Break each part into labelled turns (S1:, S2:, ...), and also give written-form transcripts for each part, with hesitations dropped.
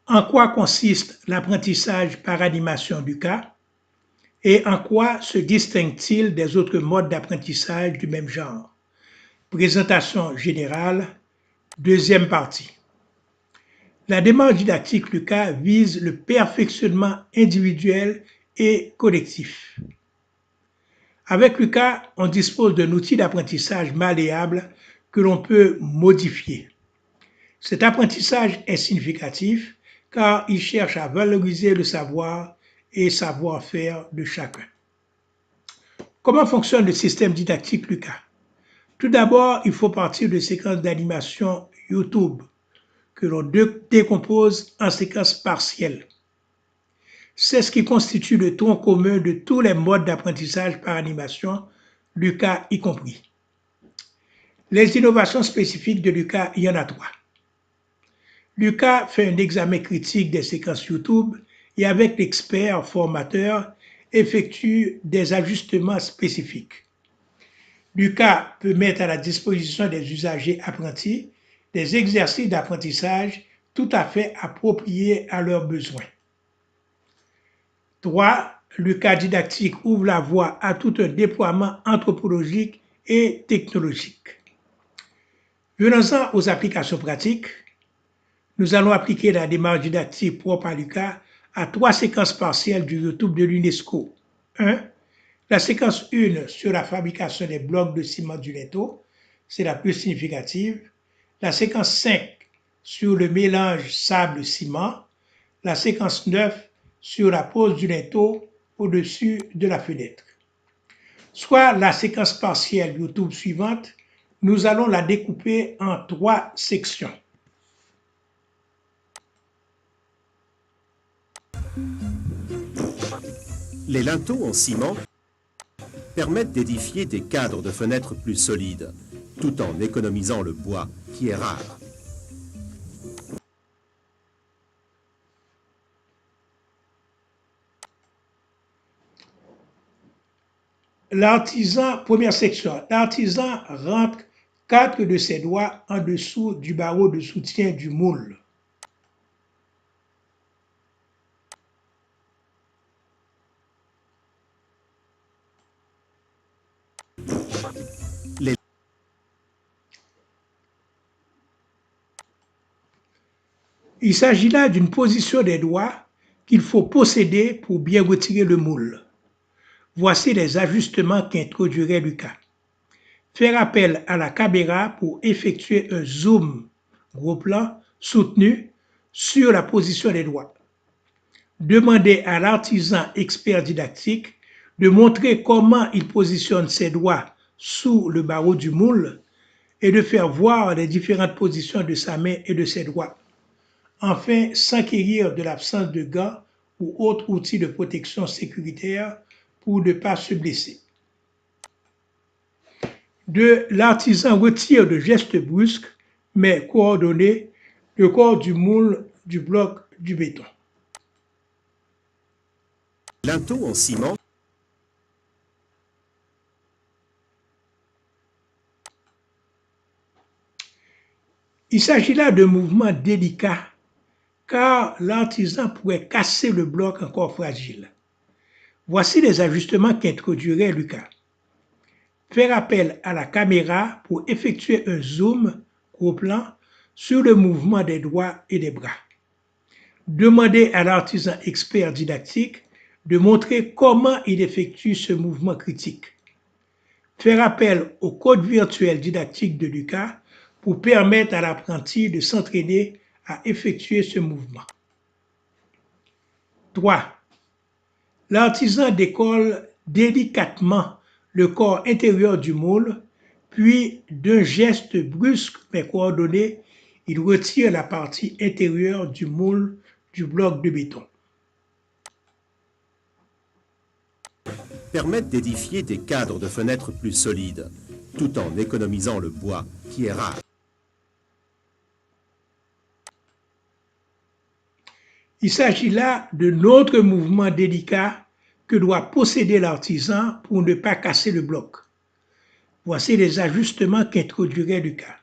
S1: En quoi consiste l'apprentissage par animation du cas et en quoi se distingue-t-il des autres modes d'apprentissage du même genre? Présentation générale, deuxième partie. La démarche didactique Lucas vise le perfectionnement individuel et collectif. Avec Lucas, on dispose d'un outil d'apprentissage malléable que l'on peut modifier. Cet apprentissage est significatif car il cherche à valoriser le savoir et savoir-faire de chacun. Comment fonctionne le système didactique Lucas? Tout d'abord, il faut partir de séquences d'animation YouTube que l'on décompose en séquences partielles. C'est ce qui constitue le tronc commun de tous les modes d'apprentissage par animation, Lucas y compris. Les innovations spécifiques de Lucas, il y en a trois. Lucas fait un examen critique des séquences YouTube et avec l'expert formateur effectue des ajustements spécifiques. Lucas peut mettre à la disposition des usagers apprentis des exercices d'apprentissage tout à fait appropriés à leurs besoins. 3. Lucas didactique ouvre la voie à tout un déploiement anthropologique et technologique. Venons-en aux applications pratiques. Nous allons appliquer la démarche didactique propre à Lucas à 3 séquences partielles du YouTube de l'UNESCO. 1. La séquence 1 sur la fabrication des blocs de ciment du linteau, c'est la plus significative. La séquence 5 sur le mélange sable-ciment. La séquence 9 sur la pose du linteau au-dessus de la fenêtre. Soit la séquence partielle YouTube suivante, nous allons la découper en 3 sections.
S2: Les linteaux en ciment permettent d'édifier des cadres de fenêtres plus solides, tout en économisant le bois, qui est rare.
S1: L'artisan, première section, l'artisan rentre 4 de ses doigts en dessous du barreau de soutien du moule. Il s'agit là d'une position des doigts qu'il faut posséder pour bien retirer le moule. Voici les ajustements qu'introduirait Lucas. Faire appel à la caméra pour effectuer un zoom gros plan soutenu sur la position des doigts. Demander à l'artisan expert didactique de montrer comment il positionne ses doigts sous le barreau du moule et de faire voir les différentes positions de sa main et de ses doigts. Enfin, s'enquérir de l'absence de gants ou autres outils de protection sécuritaire pour ne pas se blesser. 2. L'artisan retire de gestes brusques mais coordonnés le corps du moule du bloc du béton.
S2: Linteaux en ciment
S1: Il s'agit là de mouvements délicats car l'artisan pourrait casser le bloc encore fragile. Voici les ajustements qu'introduirait Lucas. Faire appel à la caméra pour effectuer un zoom gros plan sur le mouvement des doigts et des bras. Demander à l'artisan expert didactique de montrer comment il effectue ce mouvement critique. Faire appel au code virtuel didactique de Lucas pour permettre à l'apprenti de s'entraîner à effectuer ce mouvement. 3. L'artisan décolle délicatement le corps intérieur du moule, puis d'un geste brusque mais coordonné, il retire la partie intérieure du moule du bloc de béton.
S2: permettent d'édifier des cadres de fenêtres plus solides, tout en économisant le bois, qui est rare.
S1: Il s'agit là d'un autre mouvement délicat que doit posséder l'artisan pour ne pas casser le bloc. Voici les ajustements qu'introduirait Lucas.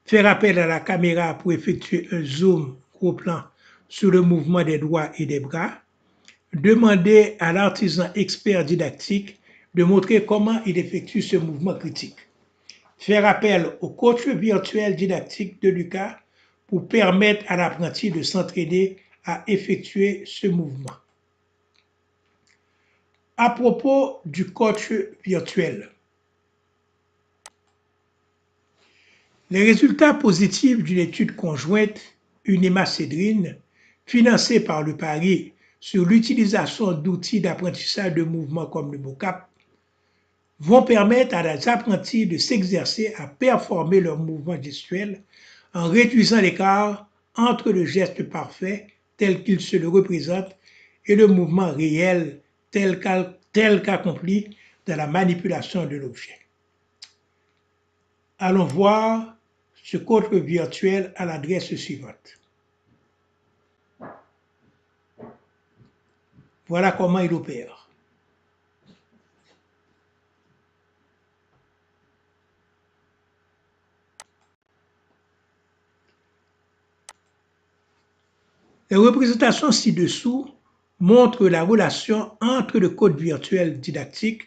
S1: Faire appel à la caméra pour effectuer un zoom gros plan sur le mouvement des doigts et des bras, demandez à l'artisan expert didactique de montrer comment il effectue ce mouvement critique. Faire appel au coach virtuel didactique de Lucas pour permettre à l'apprenti de s'entraîner à effectuer ce mouvement. À propos du coach virtuel, les résultats positifs d'une étude conjointe UNEMA-Cédrine, financée par le Paris sur l'utilisation d'outils d'apprentissage de mouvements comme le mocap, vont permettre à des apprentis de s'exercer à performer leurs mouvements gestuels en réduisant l'écart entre le geste parfait tel qu'il se le représente et le mouvement réel tel qu'accompli dans la manipulation de l'objet. Allons voir ce coach virtuel à l'adresse suivante. Voilà comment il opère. Les représentations ci-dessous montrent la relation entre le code virtuel didactique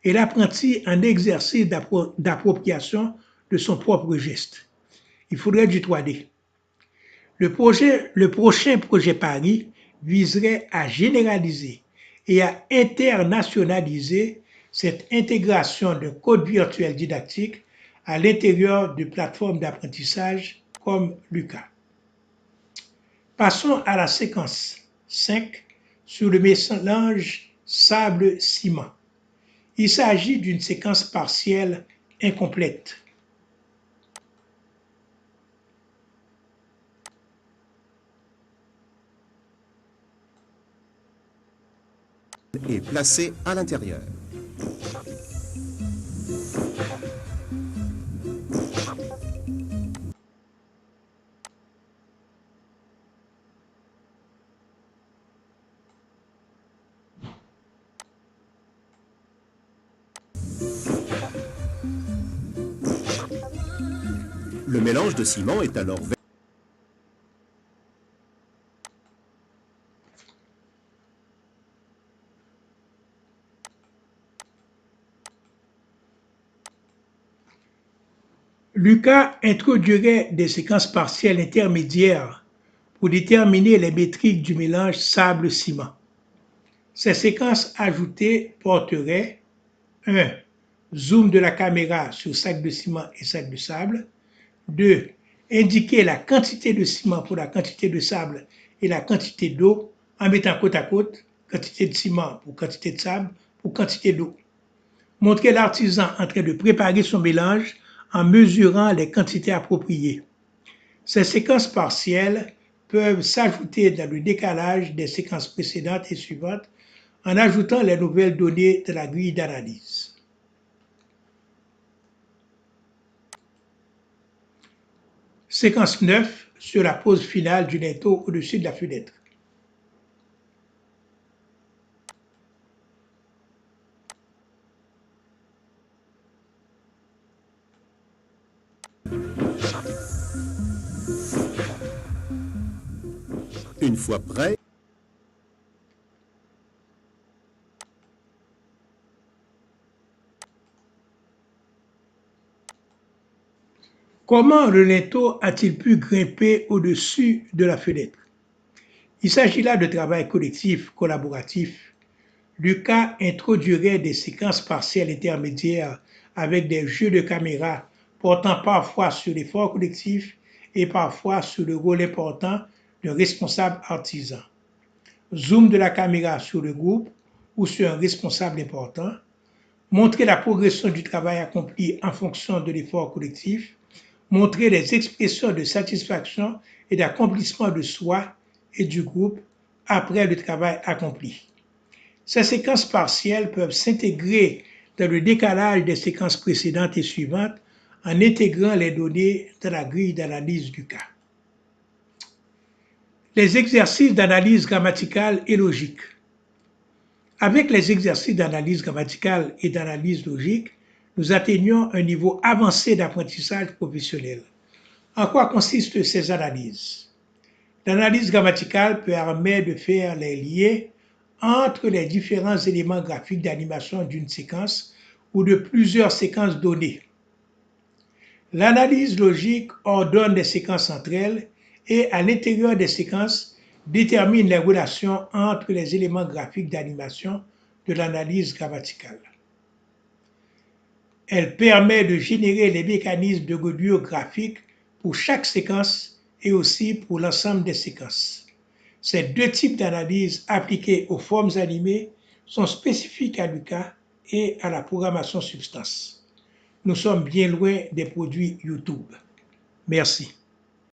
S1: et l'apprenti en exercice d'appropriation de son propre geste. Il faudrait du 3D. Le prochain projet Paris viserait à généraliser et à internationaliser cette intégration de code virtuel didactique à l'intérieur de plateformes d'apprentissage comme Lucas. Passons à la séquence 5 sur le mélange sable-ciment. Il s'agit d'une séquence partielle incomplète.
S2: Et placé à l'intérieur. Le mélange de ciment est alors vert.
S1: Lucas introduirait des séquences partielles intermédiaires pour déterminer les métriques du mélange sable-ciment. Ces séquences ajoutées porteraient 1. Zoom de la caméra sur sac de ciment et sac de sable. 2. Indiquer la quantité de ciment pour la quantité de sable et la quantité d'eau en mettant côte à côte quantité de ciment pour quantité de sable pour quantité d'eau. Montrer l'artisan en train de préparer son mélange en mesurant les quantités appropriées. Ces séquences partielles peuvent s'ajouter dans le décalage des séquences précédentes et suivantes en ajoutant les nouvelles données de la grille d'analyse. Séquence 9 sur la pose finale du linteau au-dessus de la fenêtre.
S2: Une fois prêt,
S1: comment le linteau a-t-il pu grimper au-dessus de la fenêtre? Il s'agit là de travail collectif, collaboratif. Lucas introduirait des séquences partielles intermédiaires avec des jeux de caméra portant parfois sur l'effort collectif et parfois sur le rôle important d'un responsable artisan. Zoom de la caméra sur le groupe ou sur un responsable important. Montrer la progression du travail accompli en fonction de l'effort collectif. Montrer les expressions de satisfaction et d'accomplissement de soi et du groupe après le travail accompli. Ces séquences partielles peuvent s'intégrer dans le décalage des séquences précédentes et suivantes en intégrant les données dans la grille d'analyse du cas. Les exercices d'analyse grammaticale et logique. Avec les exercices d'analyse grammaticale et d'analyse logique, nous atteignons un niveau avancé d'apprentissage professionnel. En quoi consistent ces analyses? L'analyse grammaticale permet de faire les liens entre les différents éléments graphiques d'animation d'une séquence ou de plusieurs séquences données. L'analyse logique ordonne les séquences entre elles et, à l'intérieur des séquences, détermine les relations entre les éléments graphiques d'animation de l'analyse grammaticale. Elle permet de générer les mécanismes de reliure graphique pour chaque séquence et aussi pour l'ensemble des séquences. Ces deux types d'analyse appliquées aux formes animées sont spécifiques à Lucas et à la programmation substance. Nous sommes bien loin des produits YouTube. Merci.